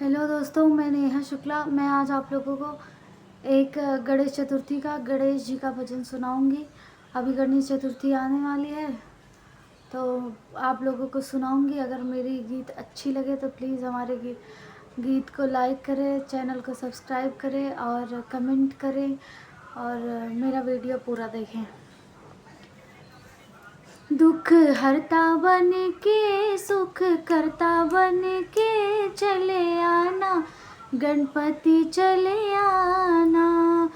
Hello दोस्तों, मैं नेहा शुक्ला। मैं आज आप लोगों को एक गणेश चतुर्थी का गणेश जी का भजन सुनाऊंगी। अभी गणेश चतुर्थी आने वाली है तो आप लोगों को सुनाऊंगी। अगर मेरी गीत अच्छी लगे तो प्लीज़ हमारे गीत को लाइक करें, चैनल को सब्सक्राइब करें और कमेंट करें और मेरा वीडियो पूरा देखें। दुख हरता बन के सुख करता बन के चले आना, गणपति चले आना।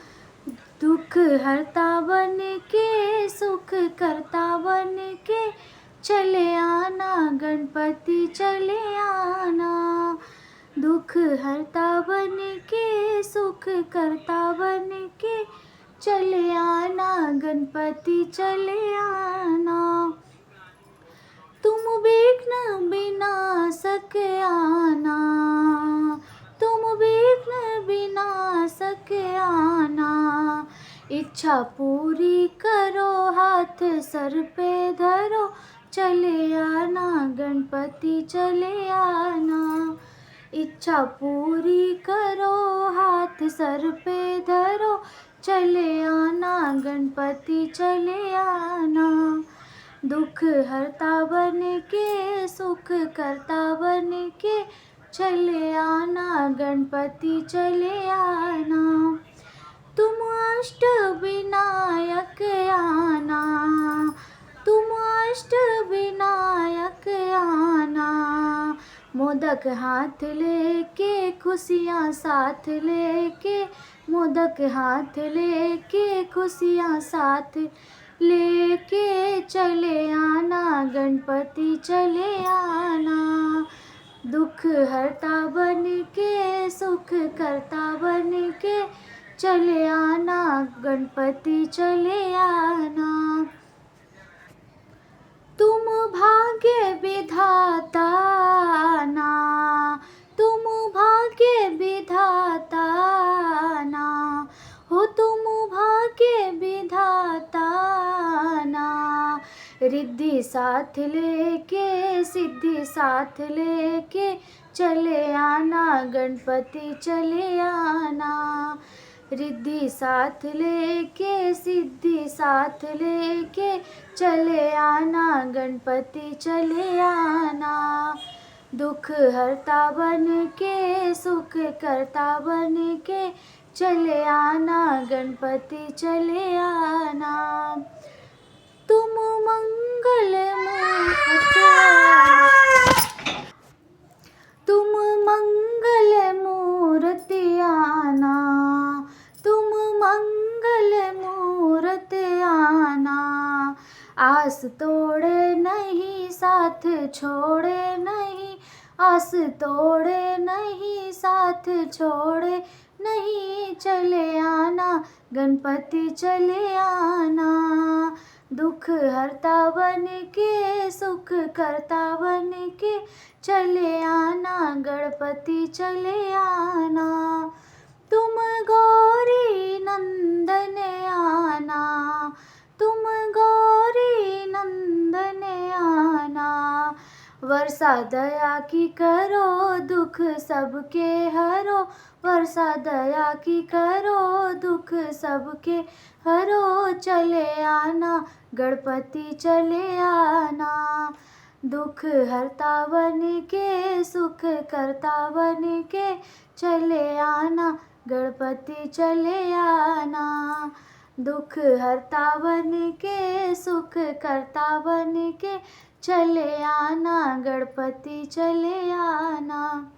दुख हरता बन के सुख करता बन के चले आना, गणपति चले आना। दुख हरता बन के सुख करता बन के चले आना, गणपति चले आना। तुम विघ्न विनाशक आना, तुम विघ्न विनाशक आना। इच्छा पूरी करो, हाथ सर पे धरो, चले आना, गणपति चले आना। इच्छा पूरी करो, हाथ सर पे धरो, चले आना, गणपति चले आना। दुख हरता बन के सुख करता बन के चले आना, गणपति चले आना। तुम अष्ट विनायक आना, तुम अष्ट विनायक आना। मोदक हाथ लेके खुशियाँ साथ लेके, मोदक हाथ लेके खुशियाँ साथ लेके चले आना, गणपति चले आना। दुख हरता बन के सुख करता बन के चले आना, गणपति चले आना। तुम भाग्य विधाता ना, तुम भाग्य विधाता ना हो, तुम भाग्य विधाता ना। रिद्धि साथ लेके सिद्धि साथ लेके चले आना, गणपति चले आना। रिद्धि साथ लेके सिद्धि साथ लेके चले आना, गणपति चले आना। दुख हरता बन के सुख करता बन के चले आना, गणपति चले आना। तुम मंगल मूर्त आना, तुम मंगल मूर्ति आना, तुम मंगल मूर्त आना। आस तोड़े नहीं साथ छोड़े नहीं, आस तोड़े नहीं साथ छोड़े नहीं, चले आना, गणपति चले आना। दुख हरता बन के सुख करता बन के चले आना, गणपति चले आना। तुम गौरी नंदन आना, तुम गौरी नंदन आना। वर्षा दया की करो, दुख सबके हरो, वर्षा दया की करो, दुख सबके हरो, चले आना, गणपति चले आना। दुख हरता बन के सुख करता बन के चले आना, गणपति चले आना। दुख हरता बन के सुख करता बन के चले आना, गणपति चले आना।